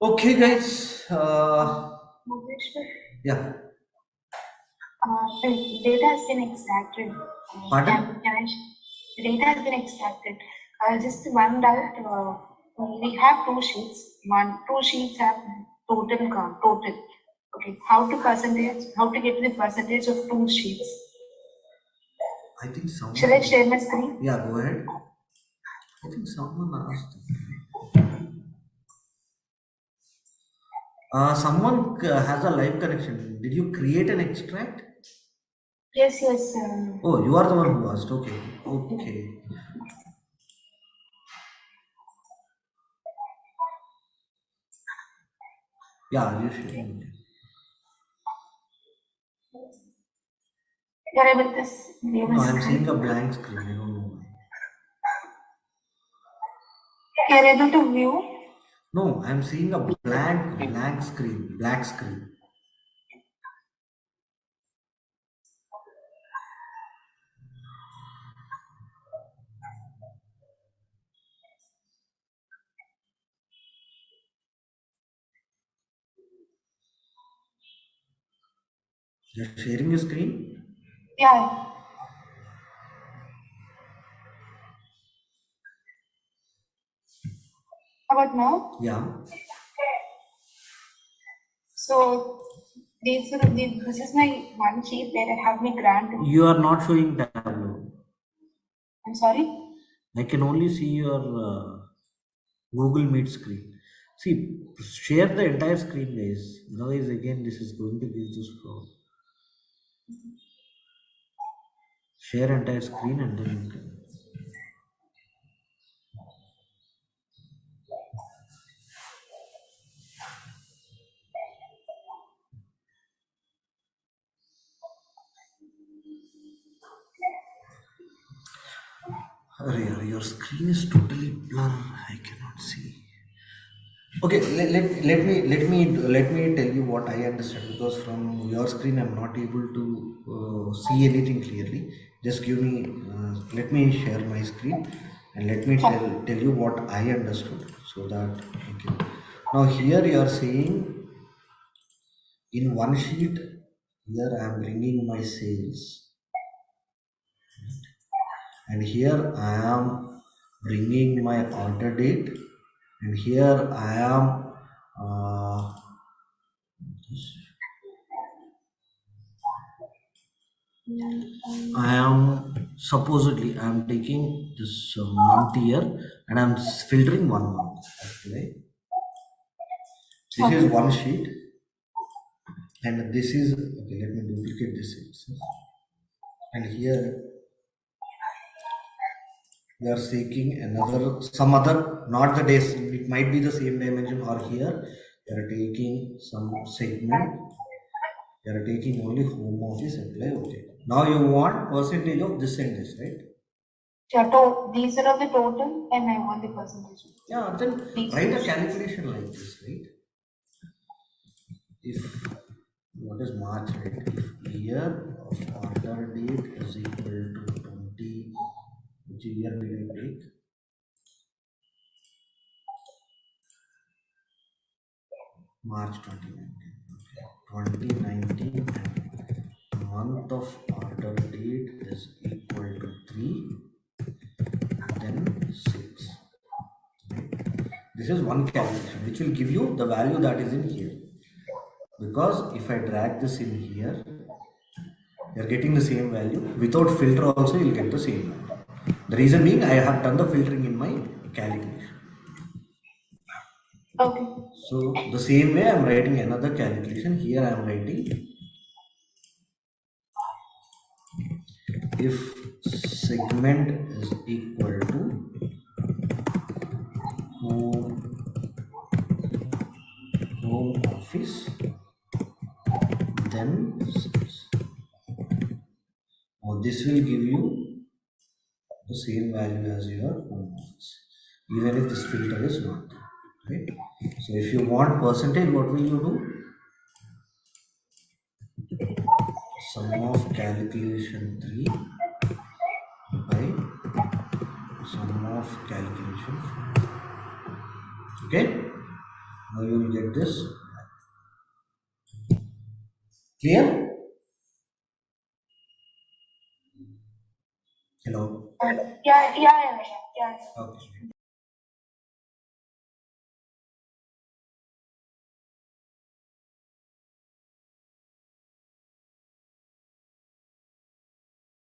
Okay, guys. Bhuvneshwar, Yeah. data has been extracted. Pardon? The data has been extracted. Just one doubt. We have two sheets. Two sheets have total count. Total. Okay. How to percentage? How to get the percentage of two sheets? I think Shall I someone. share my screen? Yeah, go ahead. I think someone asked. Someone has a live connection. Did you create an extract? Yes. Yes. Oh, you are the one who asked. Okay. Okay. Yeah, you should. Okay. You're able to view No, my I'm seeing a screen. blank screen. I don't know why. You're able to view. No, I'm seeing a blank screen, black screen. You're sharing your screen? Yeah. How about now? Yeah. So this is my one sheet where I have my grant. You are not showing Tableau. I'm sorry. I can only see your Google Meet screen. See, share the entire screen, guys. Otherwise, again, this is going to give this problem. Share entire screen and then you can. Array, your screen is totally blur. I cannot see. Okay, let me tell you what I understand, because from your screen I'm not able to see anything clearly. Just give me let me share my screen and let me tell you what I understood, so that I can. Now here you are saying in one sheet, here I am bringing my sales, and here I am bringing my order date, and here I am uh, I am supposedly I am taking this month year and I'm filtering 1 month. Okay, this is Okay. one sheet, and this is okay. Let me duplicate this itself. And here we are taking another some other, not the days. It might be the same dimension, or here we are taking some segment. You are taking only home office apply. Okay. Now you want percentage of this and this, right? These are of the total, and I want the percentage. Yeah. Then These write two a sheets. calculation like this, right? If what is March, right? If year of order date is equal to 20, which year will you take? March 2019. Okay. 2019, and month of order date is equal to 3, then 6. This is one calculation which will give you the value that is in here. Because if I drag this in here, you're getting the same value. Without filter also, you'll get the same value. The reason being, I have done the filtering in my calculation. Okay. So the same way I'm writing another calculation. Here I'm writing if segment is equal to home office, then this will give you the same value as your home office, even if this filter is not there, right? So if you want percentage, what will you do? Sum of calculation 3 by sum of calculation 4. Okay, Now you will get this. Clear? Hello. Yeah, yeah, yeah, yeah, yeah. Okay.